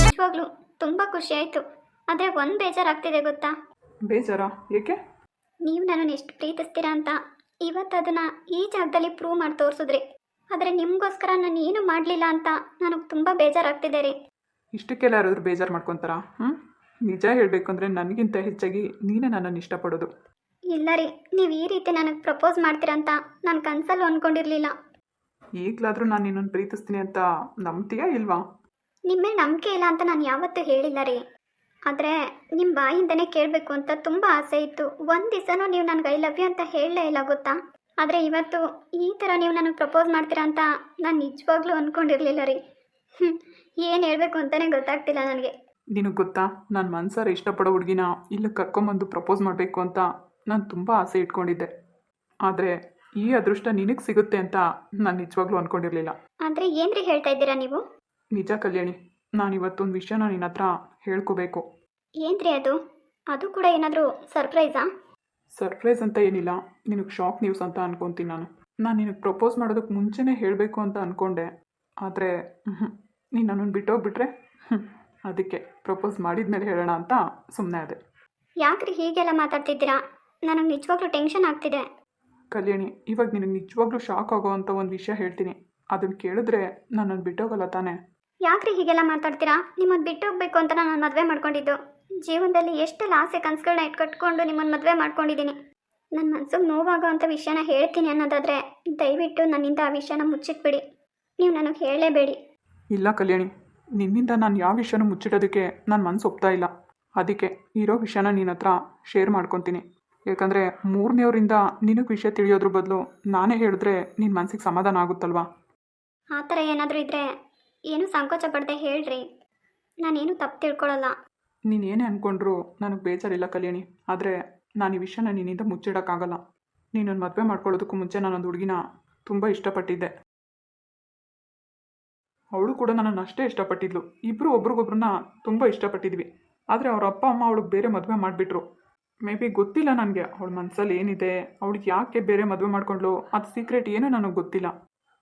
ನಿಜವಾಗ್ಲೂ ತುಂಬ ಖುಷಿ ಆಯಿತು. ಆದರೆ ಒಂದು ಬೇಜಾರಾಗ್ತಿದೆ ಗೊತ್ತಾ? ಬೇಜಾರಾ? ಏಕೆ? ನೀವು ನನ್ನನ್ನು ಎಷ್ಟು ಪ್ರೀತಿಸ್ತೀರಾ ಅಂತ ಇವತ್ತು ಅದನ್ನು ಈ ಜಾಗದಲ್ಲಿ ಪ್ರೂವ್ ಮಾಡಿ ತೋರಿಸಿದ್ರಿ. ಆದರೆ ನಿಮಗೋಸ್ಕರ ನಾನು ಏನು ಮಾಡಲಿಲ್ಲ ಅಂತ ನನಗೆ ತುಂಬ ಬೇಜಾರಾಗ್ತಿದೆ ರೀ. ಇಷ್ಟಕ್ಕೆಲ್ಲ ಯಾರಾದರೂ ಬೇಜಾರು ಮಾಡ್ಕೊತಾರಾ? ನಿಜ ಹೇಳಬೇಕು ಅಂದರೆ ನನಗಿಂತ ಹೆಚ್ಚಾಗಿ ನೀನೇ ನನ್ನನ್ನು ಇಷ್ಟಪಡೋದು. ಇಲ್ಲ ರೀ, ನೀವು ಈ ರೀತಿ ನನಗೆ ಪ್ರಪೋಸ್ ಮಾಡ್ತೀರಾ ಅಂತ ನಾನು ಕನಸಲ್ಲೂ ಅಂದ್ಕೊಂಡಿರಲಿಲ್ಲ. ಈಗಲಾದರೂ ನಾನು ನಿನ್ನನ್ನು ಪ್ರೀತಿಸ್ತೀನಿ ಅಂತ ನಂಬ್ತೀಯಾ ಇಲ್ವಾ? ನಿಮ್ಮ ಮೇಲೆ ನಂಬಿಕೆ ಇಲ್ಲ ಅಂತ ನಾನು ಯಾವತ್ತೂ ಹೇಳಿಲ್ಲ ರೀ. ಆದರೆ ನಿಮ್ಮ ಬಾಯಿಂದನೇ ಕೇಳಬೇಕು ಅಂತ ತುಂಬ ಆಸೆ ಇತ್ತು. ಒಂದು ದಿವಸನೂ ನೀವು ನನಗೆ ಐ ಲವ್ ಯು ಅಂತ ಹೇಳಲೇ ಇಲ್ಲ ಗೊತ್ತಾ? ಆದರೆ ಇವತ್ತು ಈ ಥರ ನೀವು ನನಗೆ ಪ್ರಪೋಸ್ ಮಾಡ್ತೀರಾ ಅಂತ ನಾನು ನಿಜವಾಗ್ಲೂ ಅಂದ್ಕೊಂಡಿರಲಿಲ್ಲ ರೀ. ಏನು ಹೇಳಬೇಕು ಅಂತಲೇ ಗೊತ್ತಾಗ್ತಿಲ್ಲ ನನಗೆ. ನಿನಗೆ ಗೊತ್ತಾ, ನಾನು ಮನ್ಸಾರ ಇಷ್ಟಪಡೋ ಹುಡುಗಿನ ಇಲ್ಲಿ ಕರ್ಕೊಂಬಂದು ಪ್ರಪೋಸ್ ಮಾಡಬೇಕು ಅಂತ ನಾನು ತುಂಬ ಆಸೆ ಇಟ್ಕೊಂಡಿದ್ದೆ. ಆದರೆ ಈ ಅದೃಷ್ಟ ನಿನಗೆ ಸಿಗುತ್ತೆ ಅಂತ ನಾನು ನಿಜವಾಗ್ಲೂ ಅಂದ್ಕೊಂಡಿರಲಿಲ್ಲ. ಆದರೆ ಏನು ರೀ ಹೇಳ್ತಾ ಇದ್ದೀರಾ ನೀವು? ನಿಜ ಕಲ್ಯಾಣಿ, ನಾನು ಇವತ್ತೊಂದು ವಿಷಯನ ನಿನ್ನ ಹತ್ರ ಹೇಳ್ಕೋಬೇಕು. ಏನು ರೀ ಅದು? ಅದು ಕೂಡ ಏನಾದರೂ ಸರ್ಪ್ರೈಸಾ? ಸರ್ಪ್ರೈಸ್ ಅಂತ ಏನಿಲ್ಲ, ನಿನಗೆ ಶಾಕ್ ನ್ಯೂಸ್ ಅಂತ ಅನ್ಕೊತೀನಿ. ನಾನು ನಿನಗೆ ಪ್ರಪೋಸ್ ಮಾಡೋದಕ್ಕೆ ಮುಂಚೆನೇ ಹೇಳಬೇಕು ಅಂತ ಅಂದ್ಕೊಂಡೆ. ಆದರೆ ನೀನು ನನ್ನನ್ನು ಬಿಟ್ಟೋಗ್ಬಿಟ್ರೆ ಅದಕ್ಕೆ ಪ್ರಪೋಸ್ ಮಾಡಿದ ಮೇಲೆ ಹೇಳೋಣ ಅಂತ ಸುಮ್ಮನೆ ಅದೇ. ಯಾಕ್ರಿ ಹೀಗೆಲ್ಲ ಮಾತಾಡ್ತಿದ್ದೀರಾ? ನನಗೆ ನಿಜವಾಗ್ಲೂ ಟೆನ್ಷನ್ ಆಗ್ತಿದೆ. ಕಲ್ಯಾಣಿ, ಇವಾಗ ನಿನಗೆ ನಿಜವಾಗ್ಲೂ ಶಾಕ್ ಆಗೋ ಅಂಥ ಒಂದು ವಿಷಯ ಹೇಳ್ತೀನಿ. ಅದನ್ನು ಕೇಳಿದ್ರೆ ನನ್ನನ್ನು ಬಿಟ್ಟೋಗಲ್ಲ ತಾನೆ? ಯಾಕ್ರಿ ಹೀಗೆಲ್ಲ ಮಾತಾಡ್ತೀರಾ? ನಿಮ್ಮನ್ನು ಬಿಟ್ಟು ಹೋಗ್ಬೇಕು ಅಂತ ನಾನು ಮದುವೆ ಮಾಡ್ಕೊಂಡಿದ್ದು. ಜೀವನದಲ್ಲಿ ಎಷ್ಟೆಲ್ಲ ಆಸೆ ಕನಸುಗಳನ್ನ ಇಟ್ಕಟ್ಕೊಂಡು ನಿಮ್ಮನ್ನು ಮದುವೆ ಮಾಡ್ಕೊಂಡಿದ್ದೀನಿ. ನನ್ನ ಮನಸ್ಸಿಗೆ ನೋವಾಗೋ ಅಂಥ ವಿಷಯನ ಹೇಳ್ತೀನಿ ಅನ್ನೋದಾದರೆ ದಯವಿಟ್ಟು ನನ್ನಿಂದ ಆ ವಿಷಯನ ಮುಚ್ಚಿಟ್ಬಿಡಿ. ನೀವು ನನಗೆ ಹೇಳಲೇಬೇಡಿ. ಇಲ್ಲ ಕಲ್ಯಾಣಿ, ನಿನ್ನಿಂದ ನಾನು ಯಾವ ವಿಷಯನೂ ಮುಚ್ಚಿಡೋದಕ್ಕೆ ನನ್ನ ಮನಸ್ಸು ಒಪ್ತಾ ಇಲ್ಲ. ಅದಕ್ಕೆ ಇರೋ ವಿಷಯನ ನಿನ್ನ ಹತ್ರ ಶೇರ್ ಮಾಡ್ಕೊತೀನಿ. ಯಾಕಂದರೆ ಮೂರನೇವರಿಂದ ನಿನಗೆ ವಿಷಯ ತಿಳಿಯೋದ್ರ ಬದಲು ನಾನೇ ಹೇಳಿದ್ರೆ ನಿನ್ನ ಮನಸ್ಸಿಗೆ ಸಮಾಧಾನ ಆಗುತ್ತಲ್ವಾ? ಆ ಥರ ಏನಾದರೂ ಇದ್ದರೆ ಏನೂ ಸಂಕೋಚ ಪಡದೆ ಹೇಳ್ರಿ. ನಾನೇನು ತಪ್ಪು ತಿಳ್ಕೊಳ್ಳಲ್ಲ. ನೀನೇನೇ ಅಂದ್ಕೊಂಡ್ರು ನನಗೆ ಬೇಜಾರಿಲ್ಲ ಕಲ್ಯಾಣಿ. ಆದರೆ ನಾನು ಈ ವಿಷಯನ ನಿನ್ನಿಂದ ಮುಚ್ಚಿಡೋಕ್ಕಾಗಲ್ಲ. ನೀನೊಂದು ಮದುವೆ ಮಾಡ್ಕೊಳ್ಳೋದಕ್ಕೂ ಮುಂಚೆ ನಾನೊಂದು ಹುಡುಗಿನ ತುಂಬ ಇಷ್ಟಪಟ್ಟಿದ್ದೆ. ಅವಳು ಕೂಡ ನನ್ನನ್ನು ಅಷ್ಟೇ ಇಷ್ಟಪಟ್ಟಿದ್ಲು. ಇಬ್ಬರು ಒಬ್ರಿಗೊಬ್ರನ್ನ ತುಂಬ ಇಷ್ಟಪಟ್ಟಿದ್ವಿ. ಆದರೆ ಅವ್ರ ಅಪ್ಪ ಅಮ್ಮ ಅವಳಿಗೆ ಬೇರೆ ಮದುವೆ ಮಾಡಿಬಿಟ್ರು. ಮೇ ಬಿ ಗೊತ್ತಿಲ್ಲ ನನಗೆ ಅವಳ ಮನಸ್ಸಲ್ಲಿ ಏನಿದೆ, ಅವಳಿಗೆ ಯಾಕೆ ಬೇರೆ ಮದುವೆ ಮಾಡ್ಕೊಂಡ್ಲು, ಅದು ಸೀಕ್ರೆಟ್ ಏನೂ ನನಗೆ ಗೊತ್ತಿಲ್ಲ.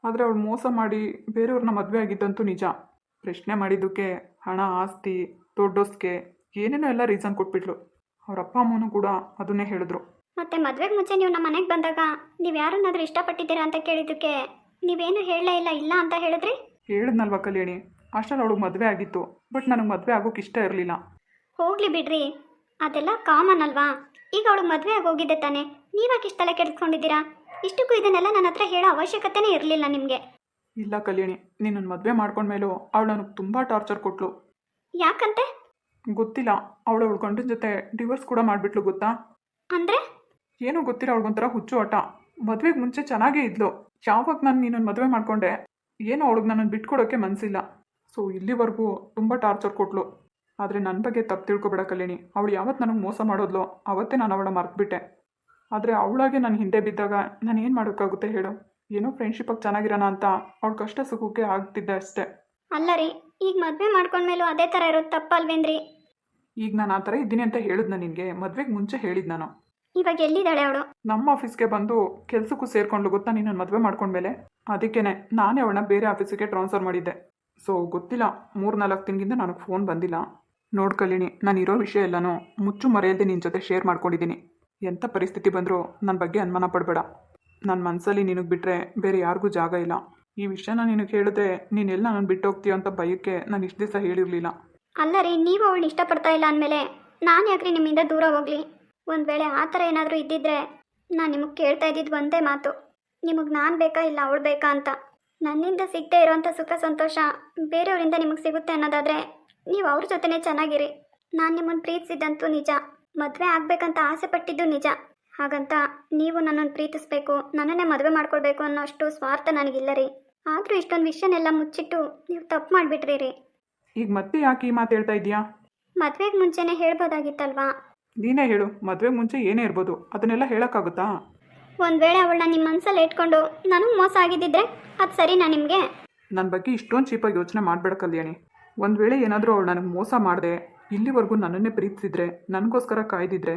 ಆದರೆ ಅವಳು ಮೋಸ ಮಾಡಿ ಬೇರೆಯವ್ರನ್ನ ಮದುವೆ ಆಗಿದ್ದಂತೂ ನಿಜ. ಪ್ರಶ್ನೆ ಮಾಡಿದ್ದಕ್ಕೆ ಹಣ, ಆಸ್ತಿ, ದೊಡ್ಡೋಸ್ಗೆ ಏನೇನೋ ಎಲ್ಲ ರೀಸನ್ ಕೊಟ್ಬಿಟ್ಲು. ಅವ್ರ ಅಪ್ಪ ಅಮ್ಮನೂ ಕೂಡ ಅದನ್ನೇ ಹೇಳಿದ್ರು. ಮತ್ತೆ ಮದುವೆಗೆ ಮುಂಚೆ ನೀವು ನಮ್ಮ ಮನೆಗೆ ಬಂದಾಗ ನೀವು ಯಾರನ್ನಾದ್ರೂ ಇಷ್ಟಪಟ್ಟಿದ್ದೀರಾ ಅಂತ ಕೇಳಿದ್ದಕ್ಕೆ ನೀವೇನು ಹೇಳಲೇ ಇಲ್ಲ, ಇಲ್ಲ ಅಂತ ಹೇಳಿದ್ರಿ. ಹೇಳಿದ್ನಲ್ವ ಕಲ್ಯಾಣಿ, ಅಷ್ಟರಲ್ಲಿ ಅವಳಿಗೆ ಮದುವೆ ಆಗಿತ್ತು. ಬಟ್ ನನಗೆ ಮದುವೆ ಆಗೋಕೆ ಇಷ್ಟ ಇರಲಿಲ್ಲ. ಹೋಗ್ಲಿ ಬಿಡ್ರಿ, ಅದೆಲ್ಲ ಕಾಮನ್ ಅಲ್ವಾ. ಈಗ ಅವಳು ಮದುವೆ ಆಗಿ ಹೋಗಿದ್ದೆ ತಾನೆ, ನೀವ್ಯಾಕೆ ಇಷ್ಟು ತಲೆ ಕೆಡಿಸ್ಕೊಂಡಿದ್ದೀರಾ? ಇಷ್ಟಕ್ಕೂ ಇದನ್ನೆಲ್ಲ ನನ್ನ ಹತ್ರ ಹೇಳೋ ಅವಶ್ಯಕತೆನೇ ಇರಲಿಲ್ಲ ನಿಮಗೆ. ಇಲ್ಲ ಕಲ್ಯಾಣಿ, ನೀನು ನನ್ನ ಮದುವೆ ಮಾಡ್ಕೊಂಡ್ಮೇಲೂ ಅವಳು ನನಗೆ ತುಂಬ ಟಾರ್ಚರ್ ಕೊಟ್ಲು. ಯಾಕಂತೆ? ಗೊತ್ತಿಲ್ಲ, ಅವಳು ಅವಳ ಗಂಡನ ಜೊತೆ ಡಿವೋರ್ಸ್ ಕೂಡ ಮಾಡಿಬಿಟ್ಲು ಗೊತ್ತಾ. ಅಂದರೆ? ಏನೂ ಗೊತ್ತಿಲ್ಲ, ಅವಳಿಗೊಂಥರ ಹುಚ್ಚು ಆಟ. ಮದುವೆಗೆ ಮುಂಚೆ ಚೆನ್ನಾಗೇ ಇದ್ಲು. ಯಾವಾಗ ನಾನು ನೀನನ್ನು ಮದುವೆ ಮಾಡ್ಕೊಂಡೆ ಏನೋ ಅವಳಿಗೆ ನನ್ನನ್ನು ಬಿಟ್ಕೊಡೋಕ್ಕೆ ಮನಸ್ಸಿಲ್ಲ. ಸೊ ಇಲ್ಲಿವರೆಗೂ ತುಂಬ ಟಾರ್ಚರ್ ಕೊಟ್ಲು. ಆದರೆ ನನ್ನ ಬಗ್ಗೆ ತಪ್ಪು ತಿಳ್ಕೊಬೇಡ ಕಲ್ಯಾಣಿ. ಅವಳು ಯಾವತ್ತು ನನಗೆ ಮೋಸ ಮಾಡೋದ್ಲೋ ಅವತ್ತೇ ನಾನು ಅವಳ ಮರೆತುಬಿಟ್ಟೆ. ಆದರೆ ಅವಳಾಗೆ ನಾನು ಹಿಂದೆ ಬಿದ್ದಾಗ ನಾನು ಏನು ಮಾಡೋಕ್ಕಾಗುತ್ತೆ ಹೇಳು? ಏನೋ ಫ್ರೆಂಡ್ಶಿಪ್ಪಾಗಿ ಚೆನ್ನಾಗಿರೋಣ ಅಂತ ಅವಳ ಕಷ್ಟ ಸುಖಕ್ಕೆ ಆಗ್ತಿದ್ದೆ ಅಷ್ಟೇ. ಅಲ್ಲ ರೀ, ಈಗ ಮದುವೆ ಮಾಡ್ಕೊಂಡ್ಮೇಲೂ ಅದೇ ಥರ ಇರೋದು ತಪ್ಪಲ್ವೇನ್ರಿ? ಈಗ ನಾನು ಆ ಥರ ಇದ್ದೀನಿ ಅಂತ ಹೇಳಿದ್ನ ನಿನಗೆ ಮದುವೆಗೆ ಮುಂಚೆ ಹೇಳಿದ್ದು ನಾನು. ಇವಾಗ ಎಲ್ಲಿದ್ದಾಳೆ ಅವಳು? ನಮ್ಮ ಆಫೀಸ್ಗೆ ಬಂದು ಕೆಲಸಕ್ಕೂ ಸೇರಿಕೊಂಡ್ಲು ಗೊತ್ತಾ ನೀನು ಮದುವೆ ಮಾಡ್ಕೊಂಡ್ಮೇಲೆ. ಅದಕ್ಕೇ ನಾನೇ ಅವಳನ್ನ ಬೇರೆ ಆಫೀಸಿಗೆ ಟ್ರಾನ್ಸ್ಫರ್ ಮಾಡಿದ್ದೆ. ಸೊ ಗೊತ್ತಿಲ್ಲ, 3-4 ದಿನದಿಂದ ನನಗೆ ಫೋನ್ ಬಂದಿಲ್ಲ. ನೋಡ್ ಕಲಿನಿ, ನಾನು ಇರೋ ವಿಷಯ ಎಲ್ಲನೂ ಮುಚ್ಚು ಮರೆಯಲ್ಲದೆ ನಿನ್ನ ಜೊತೆ ಶೇರ್ ಮಾಡ್ಕೊಂಡಿದ್ದೀನಿ. ಎಂಥ ಪರಿಸ್ಥಿತಿ ಬಂದರೂ ನನ್ನ ಬಗ್ಗೆ ಅನುಮಾನ ಪಡಬೇಡ. ನನ್ನ ಮನಸ್ಸಲ್ಲಿ ನಿನಗೆ ಬಿಟ್ಟರೆ ಬೇರೆ ಯಾರಿಗೂ ಜಾಗ ಇಲ್ಲ. ಈ ವಿಷಯನ ನಿನಗೆ ಹೇಳಿದೆ ನೀನೆಲ್ಲ ನಾನು ಬಿಟ್ಟು ಹೋಗ್ತೀಯ ಅಂತ ಭಯಕ್ಕೆ ನಾನು ಇಷ್ಟು ದಿವಸ ಹೇಳಿರಲಿಲ್ಲ. ಅಲ್ಲ ರೀ, ನೀವು ಅವಳನ್ನ ಇಷ್ಟಪಡ್ತಾ ಇಲ್ಲ ಅಂದಮೇಲೆ ನಾನು ಯಾಕ್ರಿ ನಿಮ್ಮಿಂದ ದೂರ ಹೋಗಲಿ? ಒಂದು ವೇಳೆ ಆ ಥರ ಏನಾದರೂ ಇದ್ದಿದ್ರೆ ನಾನು ನಿಮಗೆ ಕೇಳ್ತಾ ಇದ್ದಿದ್ದು ಒಂದೇ ಮಾತು, ನಿಮಗೆ ನಾನು ಬೇಕಾ ಇಲ್ಲ ಅವಳು ಬೇಕಾ ಅಂತ. ನನ್ನಿಂದ ಸಿಗದೆ ಇರೋವಂಥ ಸುಖ ಸಂತೋಷ ಬೇರೆಯವರಿಂದ ನಿಮಗೆ ಸಿಗುತ್ತೆ ಅನ್ನೋದಾದರೆ ನೀವು ಅವ್ರ ಜೊತೆನೇ ಚೆನ್ನಾಗಿರಿ. ನಾನು ನಿಮ್ಮನ್ನು ಪ್ರೀತಿಸಿದಂತೂ ನಿಜ, ಮದುವೆ ಆಗಬೇಕಂತ ಆಸೆ ಪಟ್ಟಿದ್ದು ನಿಜ. ಹಾಗಂತ ನೀವು ನನ್ನನ್ನು ಪ್ರೀತಿಸ್ಬೇಕು, ನನ್ನನ್ನೇ ಮದುವೆ ಮಾಡ್ಕೊಳ್ಬೇಕು ಅನ್ನೋ ಅಷ್ಟು ಸ್ವಾರ್ಥ ನನಗಿಲ್ಲ ರೀ. ಆದರೂ ಇಷ್ಟೊಂದು ವಿಷಯನೆಲ್ಲ ಮುಚ್ಚಿಟ್ಟು ನೀವು ತಪ್ಪು ಮಾಡಿಬಿಟ್ರಿ ರೀ. ಈಗ ಮತ್ತೆ ಯಾಕೆ ಈ ಮಾತು ಹೇಳ್ತಾ ಇದೀಯಾ? ಮದುವೆಗೆ ಮುಂಚೆನೇ ಹೇಳ್ಬೋದಾಗಿತ್ತಲ್ವಾ? ನೀನೇ ಹೇಳು, ಮದುವೆ ಮುಂಚೆ ಏನೇ ಇರ್ಬೋದು, ಅದನ್ನೆಲ್ಲ ಹೇಳೋಕ್ಕಾಗುತ್ತಾ? ಒಂದು ವೇಳೆ ಅವಳನ್ನ ನಿಮ್ಮ ಮನಸ್ಸಲ್ಲಿ ಇಟ್ಕೊಂಡು ನನಗೆ ಮೋಸ ಆಗಿದ್ದಿದ್ರೆ ಅದು ಸರಿನಾ ನಿಮಗೆ? ನನ್ನ ಬಗ್ಗೆ ಇಷ್ಟೊಂದು ಚೀಪಾಗಿ ಯೋಚನೆ ಮಾಡಬೇಡ ಕಲ್ಯಾಣಿ. ಒಂದು ವೇಳೆ ಏನಾದರೂ ಅವಳು ನನಗೆ ಮೋಸ ಮಾಡಿದೆ, ಇಲ್ಲಿವರೆಗೂ ನನ್ನನ್ನೇ ಪ್ರೀತಿಸಿದ್ರೆ, ನನಗೋಸ್ಕರ ಕಾಯ್ದಿದ್ರೆ,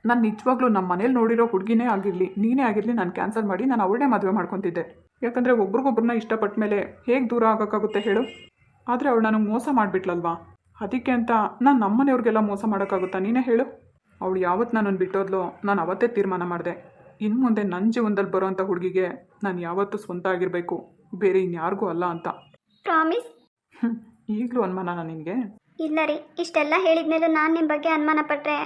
ನಾನು ನಿಜವಾಗ್ಲೂ ನಮ್ಮ ಮನೇಲಿ ನೋಡಿರೋ ಹುಡುಗಿನೇ ಆಗಿರಲಿ, ನೀನೇ ಆಗಿರಲಿ, ನಾನು ಕ್ಯಾನ್ಸಲ್ ಮಾಡಿ ನಾನು ಅವಳನ್ನೇ ಮದುವೆ ಮಾಡ್ಕೊತಿದ್ದೆ. ಯಾಕಂದರೆ ಒಬ್ರಿಗೊಬ್ರನ್ನ ಇಷ್ಟಪಟ್ಟ ಮೇಲೆ ಹೇಗೆ ದೂರ ಆಗೋಕ್ಕಾಗುತ್ತೆ ಹೇಳು? ಆದರೆ ಅವಳು ನನಗೆ ಮೋಸ ಮಾಡಿಬಿಟ್ಲಲ್ವಾ, ಅದಕ್ಕೆ ಅಂತ ನಾನು ನಮ್ಮನೆಯವ್ರಿಗೆಲ್ಲ ಮೋಸ ಮಾಡೋಕ್ಕಾಗುತ್ತಾ ನೀನೇ ಹೇಳು? ಅವಳು ಯಾವತ್ತು ನನ್ನನ್ನು ಬಿಟ್ಟೋದ್ಲೋ ನಾನು ಅವತ್ತೇ ತೀರ್ಮಾನ ಮಾಡಿದೆ, ಇನ್ನು ಮುಂದೆ ನನ್ನ ಜೀವನದಲ್ಲಿ ಬರೋವಂಥ ಹುಡುಗಿಗೆ ನಾನು ಯಾವತ್ತೂ ಸ್ವಂತ ಆಗಿರಬೇಕು, ಬೇರೆ ಇನ್ಯಾರಿಗೂ ಅಲ್ಲ ಅಂತ. ಪ್ರಾಮಿಸ್? ಈಗಲೂ ಅನುಮಾನ ನಿನಗೆ? ಇಲ್ಲ ರೀ, ಇಷ್ಟೆಲ್ಲ ಹೇಳಿದ್ಮೇಲೂ ನಾನು ನಿಮ್ಮ ಬಗ್ಗೆ ಅನುಮಾನ ಪಟ್ಟರೆ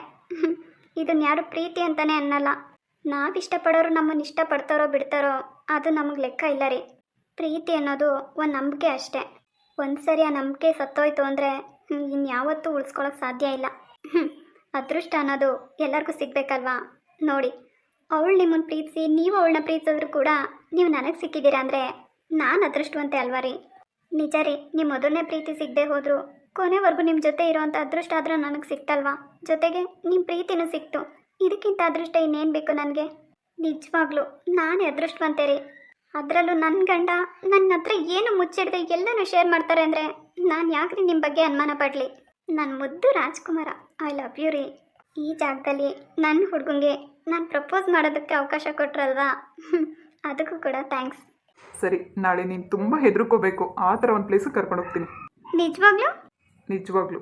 ಇದನ್ನ ಯಾರು ಪ್ರೀತಿ ಅಂತಲೇ ಅನ್ನಲ್ಲ. ನಾವು ಇಷ್ಟಪಡೋರು ನಮ್ಮನ್ನು ಇಷ್ಟಪಡ್ತಾರೋ ಬಿಡ್ತಾರೋ ಅದು ನಮಗೆ ಲೆಕ್ಕ ಇಲ್ಲ ರೀ. ಪ್ರೀತಿ ಅನ್ನೋದು ಒಂದು ನಂಬಿಕೆ ಅಷ್ಟೇ. ಒಂದು ಸರಿ ಆ ನಂಬಿಕೆ ಸತ್ತೋಯ್ತು ಅಂದರೆ ಇನ್ಯಾವತ್ತೂ ಉಳಿಸ್ಕೊಳ್ಳೋಕೆ ಸಾಧ್ಯ ಇಲ್ಲ. ಅದೃಷ್ಟ ಅನ್ನೋದು ಎಲ್ಲರಿಗೂ ಸಿಗಬೇಕಲ್ವಾ? ನೋಡಿ, ಅವಳು ನಿಮ್ಮನ್ನು ಪ್ರೀತಿಸಿ ನೀವು ಅವಳನ್ನ ಪ್ರೀತಿಸಿದ್ರು ಕೂಡ ನೀವು ನನಗೆ ಸಿಕ್ಕಿದ್ದೀರಾ ಅಂದರೆ ನಾನು ಅದೃಷ್ಟವಂತೆ ಅಲ್ವಾ ರೀ? ನಿಜ ರೀ, ನಿಮ್ಮ ಮೊದಲನೇ ಪ್ರೀತಿ ಸಿಗದೆ ಹೋದರೂ ಕೊನೆವರೆಗೂ ನಿಮ್ಮ ಜೊತೆ ಇರೋವಂಥ ಅದೃಷ್ಟ ಆದರೂ ನನಗೆ ಸಿಕ್ತಲ್ವಾ? ಜೊತೆಗೆ ನಿಮ್ಮ ಪ್ರೀತಿನೂ ಸಿಕ್ತು. ಇದಕ್ಕಿಂತ ಅದೃಷ್ಟ ಇನ್ನೇನು ಬೇಕು ನನಗೆ? ನಿಜವಾಗ್ಲೂ ನಾನೇ ಅದೃಷ್ಟವಂತೆ ರೀ. ಅದರಲ್ಲೂ ನನ್ನ ಗಂಡ ನನ್ನ ಹತ್ರ ಏನು ಮುಚ್ಚಿಡದೆ ಎಲ್ಲನೂ ಶೇರ್ ಮಾಡ್ತಾರೆ ಅಂದರೆ ನಾನು ಯಾಕ್ರಿ ನಿಮ್ಮ ಬಗ್ಗೆ ಅನುಮಾನ ಪಡಲಿ? ನನ್ನ ಮುದ್ದು ರಾಜ್ಕುಮಾರ, ಐ ಲವ್ ಯು ರೀ. ಈ ಜಾಗದಲ್ಲಿ ನನ್ನ ಹುಡುಗಂಗೆ ನಾನು ಪ್ರಪೋಸ್ ಮಾಡೋದಕ್ಕೆ ಅವಕಾಶ ಕೊಟ್ರಲ್ವಾ, ಅದಕ್ಕೂ ಕೂಡ ಥ್ಯಾಂಕ್ಸ್. ಸರಿ, ನಾಳೆ ನೀನು ತುಂಬ ಹೆದರ್ಕೋಬೇಕು ಆ ಥರ ಒಂದು ಪ್ಲೇಸಿಗೆ ಕರ್ಕೊಂಡು ಹೋಗ್ತೀನಿ. ನಿಜವಾಗ್ಲೂ? ನಿಜವಾಗ್ಲೂ.